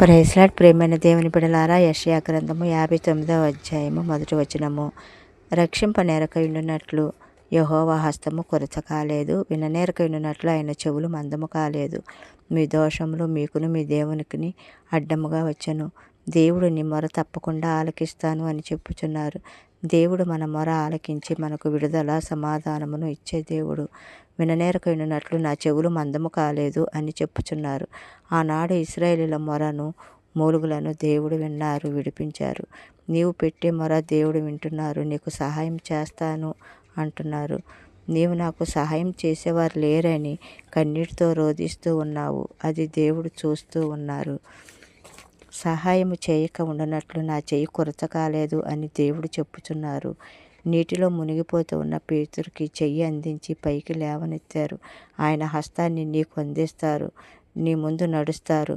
Praise lord. ప్రియమైన దేవుని బిడ్డలారా, యెషయా గ్రంథము 59వ అధ్యాయము 1వ వచనము. రక్షింపనేరకయుండునట్లు యెహోవా హస్తము కొరత కాలేదు, విననేరకయుండునట్లు ఆయన చెవులు మందము కాలేదు. మీ దోషములు మీకును మీ దేవునికి అడ్డముగా వచ్చెను. దేవుడు నీ మొర తప్పకుండా ఆలకిస్తాను అని చెప్పుచున్నారు. దేవుడు మన మొర ఆలకించి మనకు విడుదల సమాధానమును ఇచ్చే దేవుడు. విననేరకయుండునట్లు నా చెవులు మందము కాలేదు అని చెప్పుచున్నారు. ఆనాడు ఇశ్రాయేలీయుల మొరను మూలుగులను దేవుడు విన్నారు, విడిపించారు. నీవు పెట్టే మొర దేవుడు వింటున్నారు, నీకు సహాయం చేస్తాను అంటున్నారు. నీవు నాకు సహాయం చేసేవారు లేరని కన్నీటితో రోధిస్తూ ఉన్నావు, అది దేవుడు చూస్తూ ఉన్నారు. సహాయము చేయక ఉండనట్లు నా చెయ్యి కొరత కాలేదు అని దేవుడు చెప్పుచున్నారు. నీటిలో మునిగిపోతూ ఉన్న పేతురుకి చెయ్యి అందించి పైకి లేవనెత్తారు. ఆయన హస్తాన్ని నీకు అందిస్తారు, నీ ముందు నడుస్తారు.